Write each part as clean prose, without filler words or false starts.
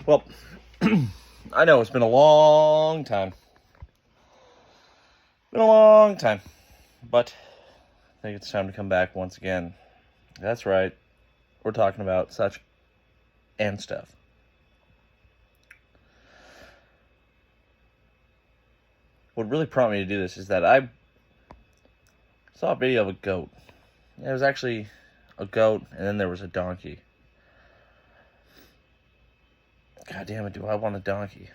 Well, I know it's been a long time. Been a long time. But I think it's time to come back once again. That's right. We're talking about such and stuff. What really prompted me to do this is that I saw a video of a goat. It was actually a goat, and then there was a donkey. God damn it, do I want a donkey?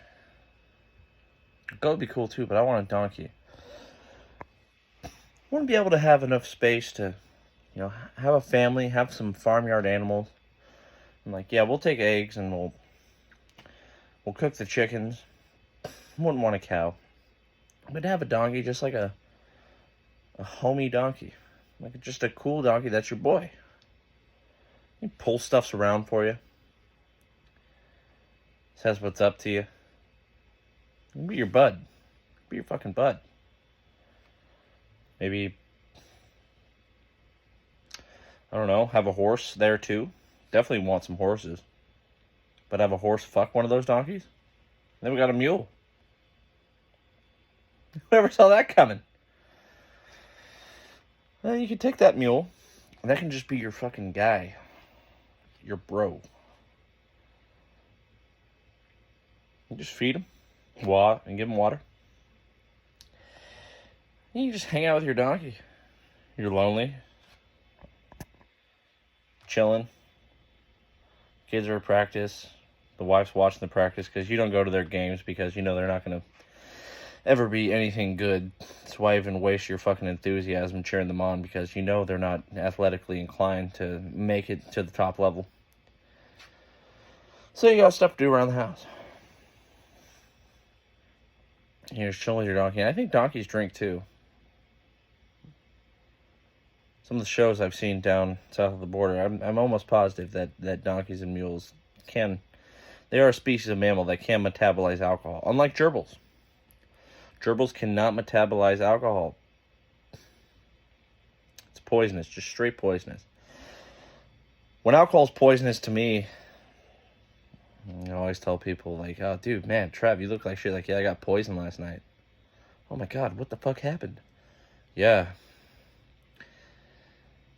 A goat would be cool too, but I want a donkey. I want to be able to have enough space to, have a family, have some farmyard animals. I'm like, yeah, we'll take eggs and we'll cook the chickens. Wouldn't want a cow. But to have a donkey, just like a homey donkey. Like just a cool donkey that's your boy. He pull stuffs around for you. Says what's up to you. Be your bud. Be your fucking bud. Maybe, I don't know, have a horse there too. Definitely want some horses. But have a horse fuck one of those donkeys? Then we got a mule. Whoever saw that coming? Well, you can take that mule, and that can just be your fucking guy. Your bro. You just feed him, and give him water. And you just hang out with your donkey. You're lonely. Chilling. Kids are at practice. The wife's watching the practice because you don't go to their games because you know they're not going to ever be anything good. That's why even waste your fucking enthusiasm cheering them on because you know they're not athletically inclined to make it to the top level. So you got stuff to do around the house. You're just chilling with your donkey. And I think donkeys drink too. Some of the shows I've seen down south of the border, I'm almost positive that donkeys and mules they are a species of mammal that can metabolize alcohol. Unlike gerbils. Gerbils cannot metabolize alcohol. It's poisonous, just straight poisonous. When alcohol's poisonous to me, I always tell people like, oh dude, man, Trev, you look like shit. Like, yeah, I got poisoned last night. Oh my god, what the fuck happened? Yeah.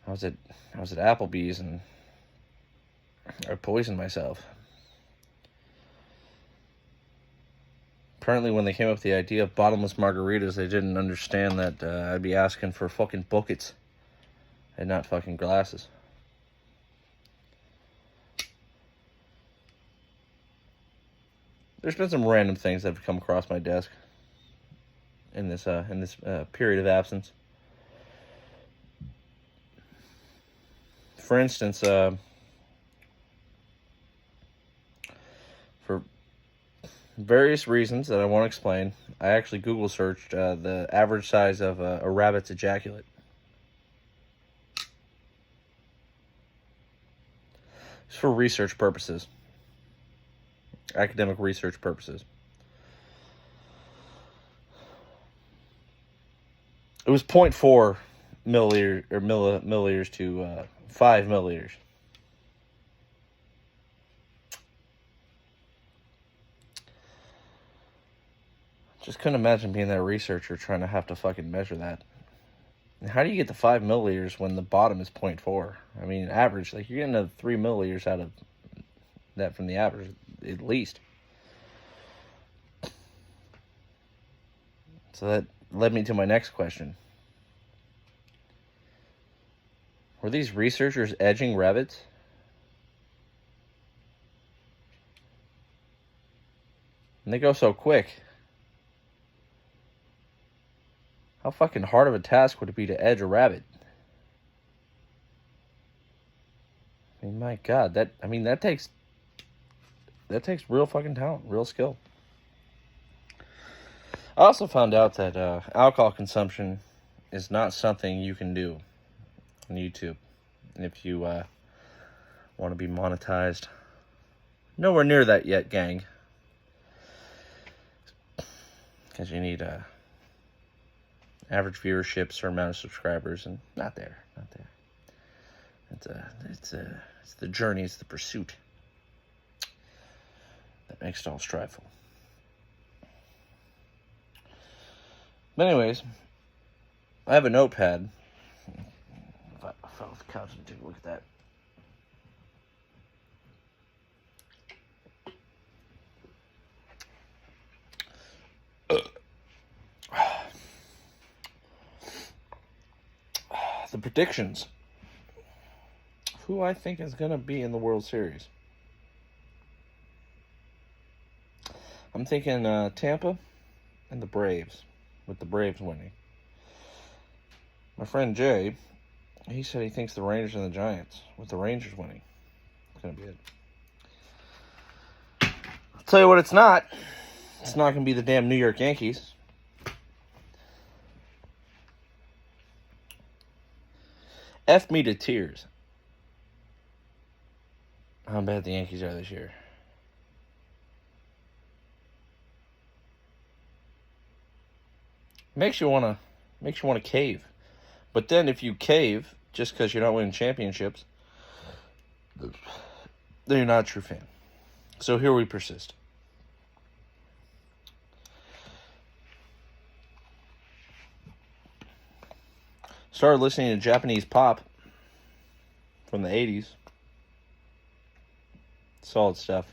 I was at Applebee's and I poisoned myself. Apparently when they came up with the idea of bottomless margaritas, they didn't understand that I'd be asking for fucking buckets and not fucking glasses. There's been some random things that have come across my desk in this period of absence. For instance, for various reasons that I won't explain, I actually Google searched the average size of a rabbit's ejaculate. Just for research purposes. Academic research purposes. It was 0.4 milliliters to 5 milliliters. Just couldn't imagine being that researcher trying to have to fucking measure that. And how do you get to 5 milliliters when the bottom is 0.4? I mean, average, like you're getting 3 milliliters out of that from the average, at least. So that led me to my next question. Were these researchers edging rabbits? And they go so quick. How fucking hard of a task would it be to edge a rabbit? I mean, my God, that takes real fucking talent, real skill. I also found out that alcohol consumption is not something you can do on YouTube if you want to be monetized. Nowhere near that yet, gang. Because you need average viewership, certain amount of subscribers, and not there. It's the journey, it's the pursuit. makes it all strifeful. But anyways, I have a notepad. If I fell off the couch and take a look at that. The predictions. Who I think is going to be in the World Series. I'm thinking Tampa and the Braves, with the Braves winning. My friend Jay, he said he thinks the Rangers and the Giants, with the Rangers winning. It's going to be it. I'll tell you what it's not. It's not going to be the damn New York Yankees. F me to tears how bad the Yankees are this year. Makes you wanna cave. But then if you cave just because you're not winning championships, then you're not a true fan. So here we persist. Started listening to Japanese pop from the 80s. Solid stuff.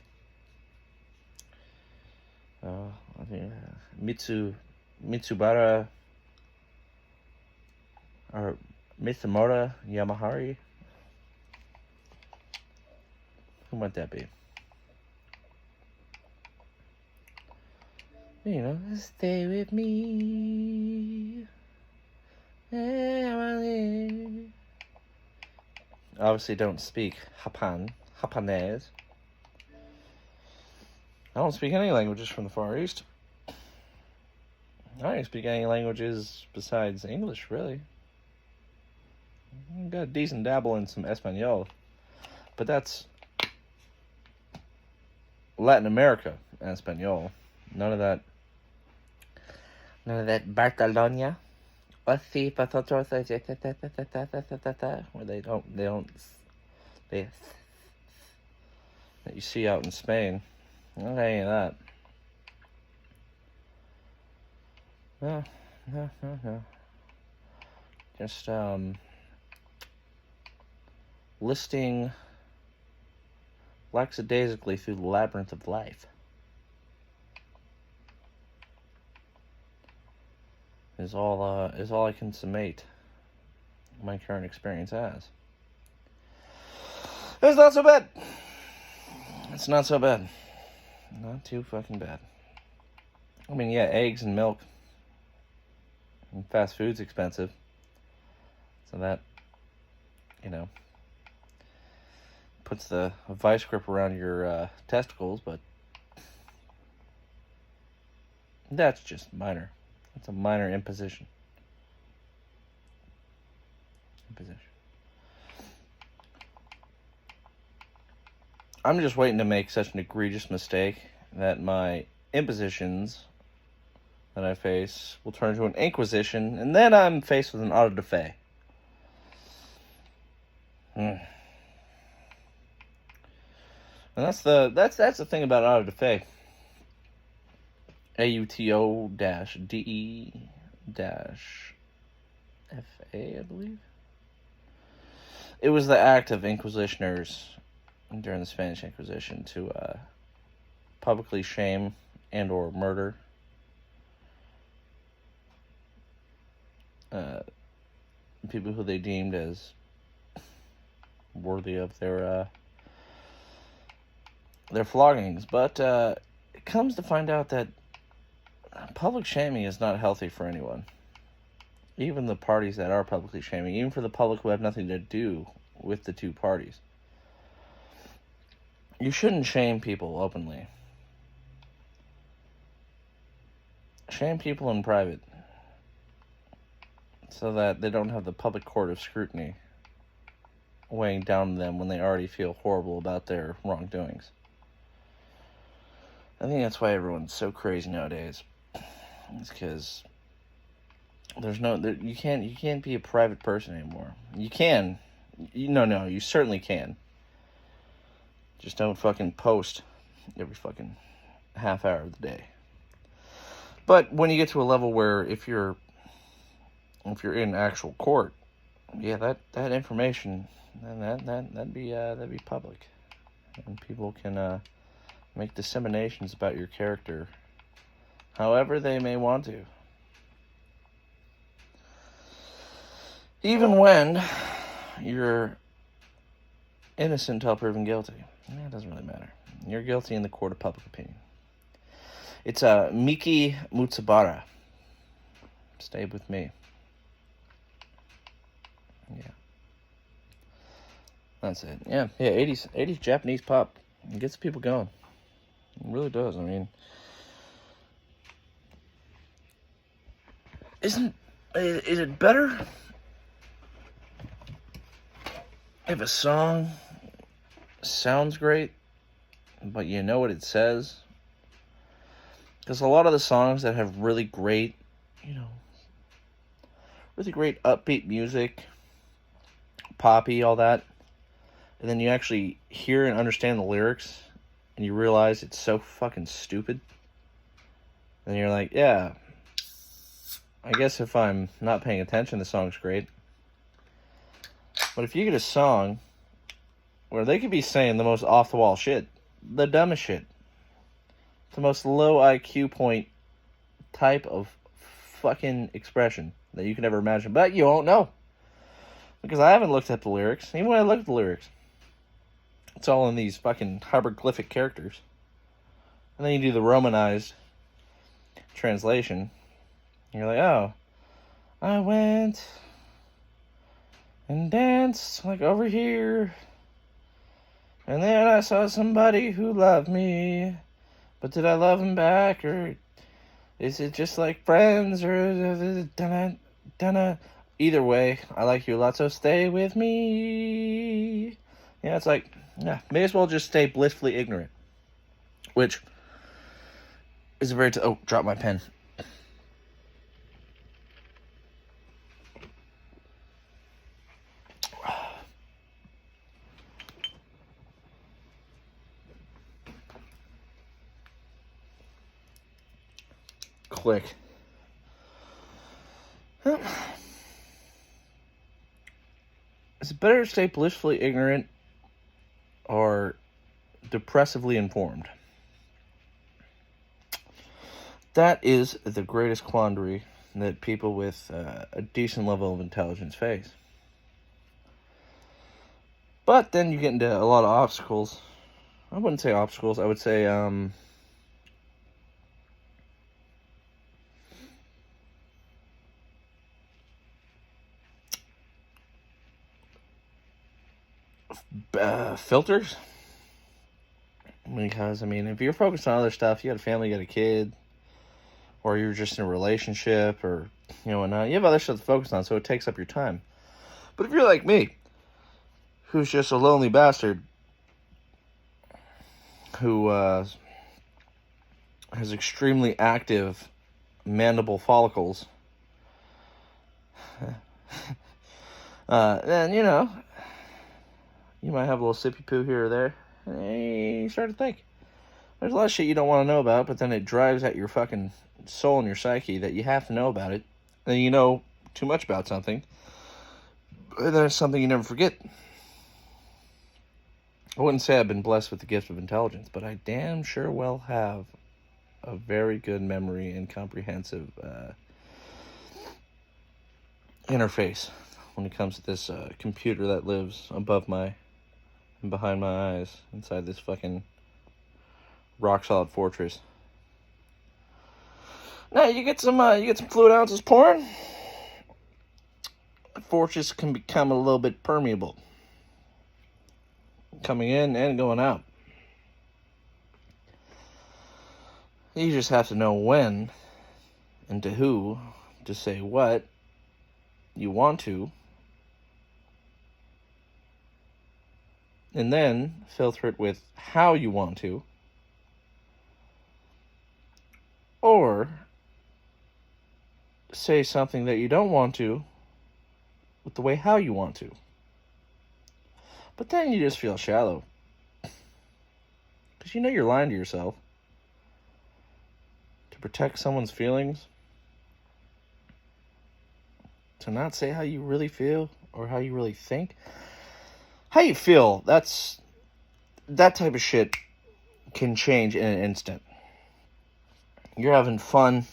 I think Mitsubara or Mitsumura Yamahari. Who might that be? You know, stay with me. Obviously don't speak Japanese. I don't speak any languages from the Far East. I don't speak any languages besides English, really. I've got a decent dabble in some Espanol. But that's Latin America Espanol. None of that Barcelona. Where they that you see out in Spain. Not any of that. No. Just listing lackadaisically through the labyrinth of life is all I can summate my current experience as. It's not so bad. It's not so bad. Not too fucking bad. I mean, yeah, eggs and milk and fast food's expensive. So that, puts the vice grip around your testicles, but that's just minor. It's a minor imposition. I'm just waiting to make such an egregious mistake that my impositions that I face will turn into an inquisition, and then I'm faced with an auto da fe. And that's the thing about auto da fe. AUTO-DE-FA, I believe. It was the act of inquisitioners during the Spanish Inquisition to publicly shame and or murder people who they deemed as worthy of their floggings. But it comes to find out that public shaming is not healthy for anyone. Even the parties that are publicly shaming, even for the public who have nothing to do with the two parties. You shouldn't shame people openly. Shame people in private so that they don't have the public court of scrutiny weighing down on them when they already feel horrible about their wrongdoings. I think that's why everyone's so crazy nowadays. It's because you can't be a private person anymore. You can. No, you certainly can. Just don't fucking post every fucking half hour of the day. But when you get to a level where if you're in actual court, yeah, that information, that'd be public, and people can make disseminations about your character however they may want to. Even when you're innocent until proven guilty. It doesn't really matter. You're guilty in the court of public opinion. It's Miki Mutsubara. Stay with me. Yeah. That's it. Yeah, 80s Japanese pop. It gets people going. It really does. I mean, is it better if a song sounds great, but you know what it says? Because a lot of the songs that have really great, really great upbeat music, poppy, all that, and then you actually hear and understand the lyrics, and you realize it's so fucking stupid, then you're like, yeah, I guess if I'm not paying attention, the song's great. But if you get a song where they could be saying the most off-the-wall shit, the dumbest shit, the most low IQ point type of fucking expression that you could ever imagine, but you won't know. Because I haven't looked at the lyrics. Even when I look at the lyrics, it's all in these fucking hieroglyphic characters. And then you do the Romanized translation. And you're like, oh, I went and danced like over here. And then I saw somebody who loved me. But did I love him back? Or is it just like friends? Or dun-na? Either way, I like you a lot, so stay with me. Yeah, it's like, yeah, may as well just stay blissfully ignorant. Which is a very... oh, drop my pen. Click. Is it better to stay blissfully ignorant or depressively informed? That is the greatest quandary that people with a decent level of intelligence face. But then you get into a lot of obstacles. I wouldn't say obstacles. I would say filters. Because, I mean, if you're focused on other stuff, you got a family, you got a kid, or you're just in a relationship, or, whatnot, you have other stuff to focus on, so it takes up your time. But if you're like me, who's just a lonely bastard, who has extremely active mandible follicles, then, you might have a little sippy poo here or there. And you start to think. There's a lot of shit you don't want to know about, but then it drives at your fucking soul and your psyche that you have to know about it. And you know too much about something. And then it's something you never forget. I wouldn't say I've been blessed with the gift of intelligence, but I damn sure well have a very good memory and comprehensive interface when it comes to this computer that lives above my and behind my eyes inside this fucking rock solid fortress. Now you get some fluid ounces pouring, the fortress can become a little bit permeable, coming in and going out. You just have to know when and to who to say what you want to, and then filter it with how you want to, or say something that you don't want to with the way how you want to. But then you just feel shallow, because you're lying to yourself. protect someone's feelings, to not say how you really feel or how you really think. How you feel, that type of shit can change in an instant. You're having fun,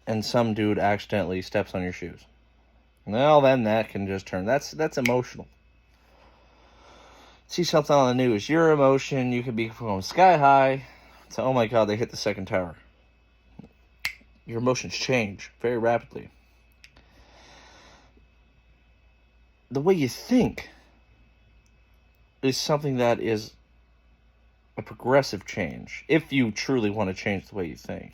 and some dude accidentally steps on your shoes. Well, then that can just turn. That's emotional. See something on the news, your emotion, you could be going sky high to, oh my god, they hit the second tower. Your emotions change very rapidly. The way you think is something that is a progressive change, if you truly want to change the way you think.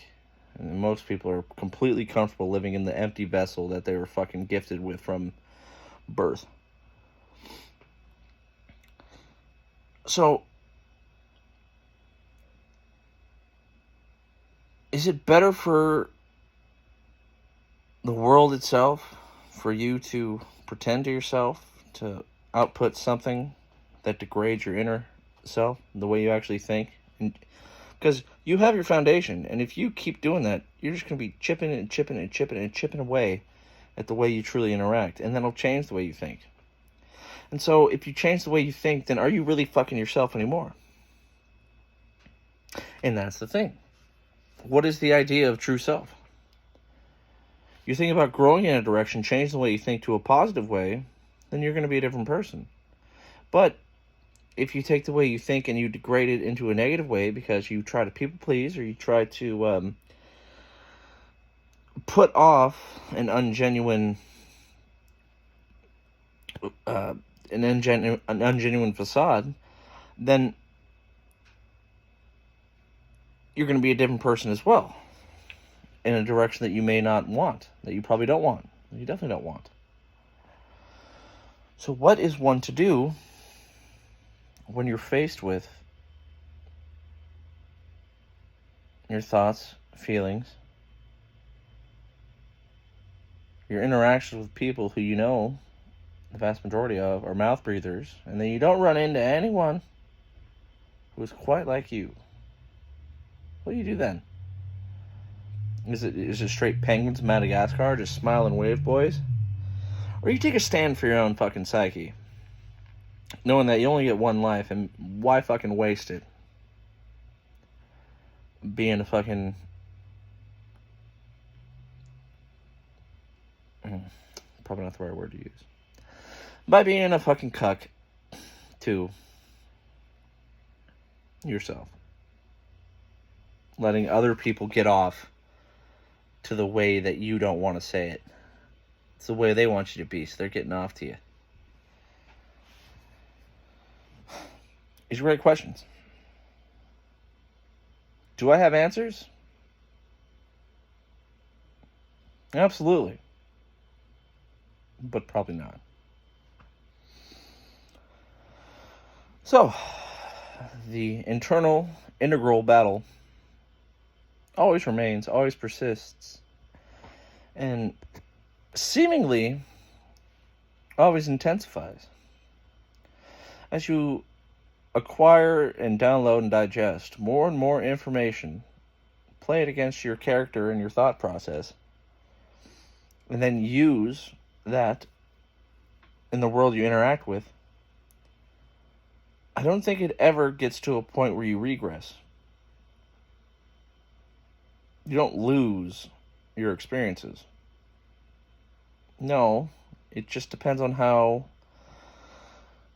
And most people are completely comfortable living in the empty vessel that they were fucking gifted with from birth. So, is it better for the world itself for you to pretend to yourself, to output something that degrades your inner self, the way you actually think? Because you have your foundation, and if you keep doing that, you're just going to be chipping away at the way you truly interact, and that'll change the way you think. And so, if you change the way you think, then are you really fucking yourself anymore? And that's the thing. What is the idea of true self? You think about growing in a direction, change the way you think to a positive way, then you're going to be a different person. But if you take the way you think and you degrade it into a negative way because you try to people please, or you try to put off an ungenuine facade, then you're going to be a different person as well, in a direction that you may not want, that you probably don't want, that you definitely don't want. So what is one to do when you're faced with your thoughts, feelings, your interactions with people who you know the vast majority of are mouth breathers, and then you don't run into anyone who is quite like you? What do you do then? Is it straight Penguins of Madagascar, just smile and wave, boys? Or you take a stand for your own fucking psyche, knowing that you only get one life, and why fucking waste it being a fucking... probably not the right word to use. By being a fucking cuck to yourself. Letting other people get off to the way that you don't want to say it. It's the way they want you to be, so they're getting off to you. These are great questions. Do I have answers? Absolutely. But probably not. So, the integral battle always remains, always persists, and seemingly always intensifies. As you acquire and download and digest more and more information, play it against your character and your thought process, and then use that in the world you interact with, I don't think it ever gets to a point where you regress. You don't lose your experiences. No, it just depends on how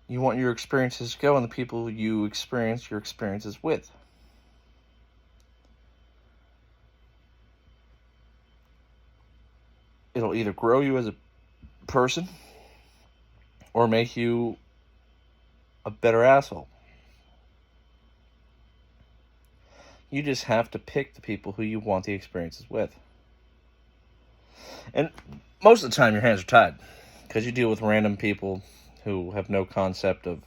you want your experiences to go and the people you experience your experiences with. It'll either grow you as a person or make you a better asshole. You just have to pick the people who you want the experiences with. And most of the time your hands are tied, because you deal with random people who have no concept of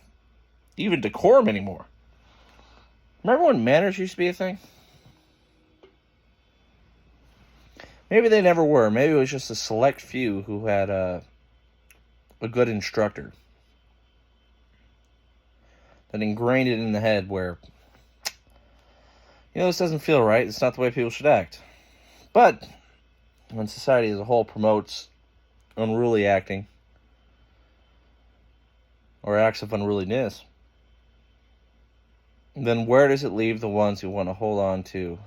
even decorum anymore. Remember when manners used to be a thing? Maybe they never were. Maybe it was just a select few who had a good instructor that ingrained it in the head where This doesn't feel right. It's not the way people should act. But when society as a whole promotes unruly acting or acts of unruliness, then where does it leave the ones who want to hold on to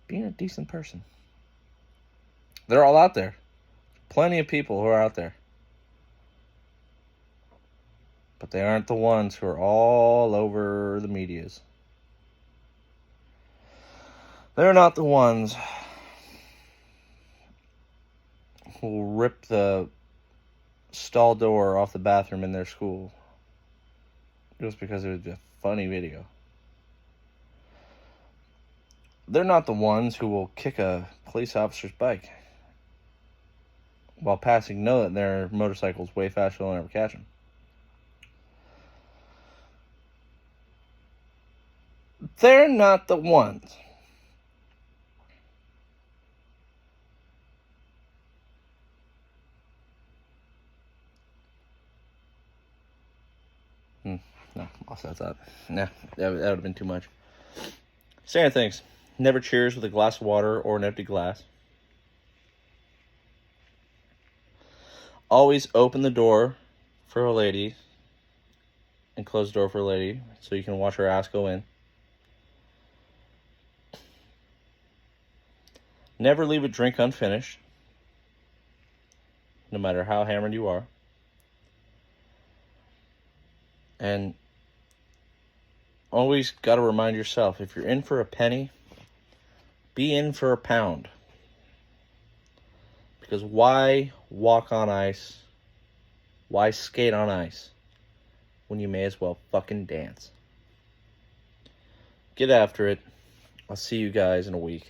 being a decent person? They're all out there. Plenty of people who are out there. But they aren't the ones who are all over the medias. They're not the ones who will rip the stall door off the bathroom in their school just because it was a funny video. They're not the ones who will kick a police officer's bike while passing know that their motorcycle's way faster than they'll ever catch them. They're not the ones No, I'll set that. Nah, that would have been too much. Saying things. Never cheers with a glass of water or an empty glass. Always open the door for a lady and close the door for a lady so you can watch her ass go in. Never leave a drink unfinished, no matter how hammered you are. And always got to remind yourself, if you're in for a penny, be in for a pound. Because why walk on ice? Why skate on ice when you may as well fucking dance? Get after it. I'll see you guys in a week.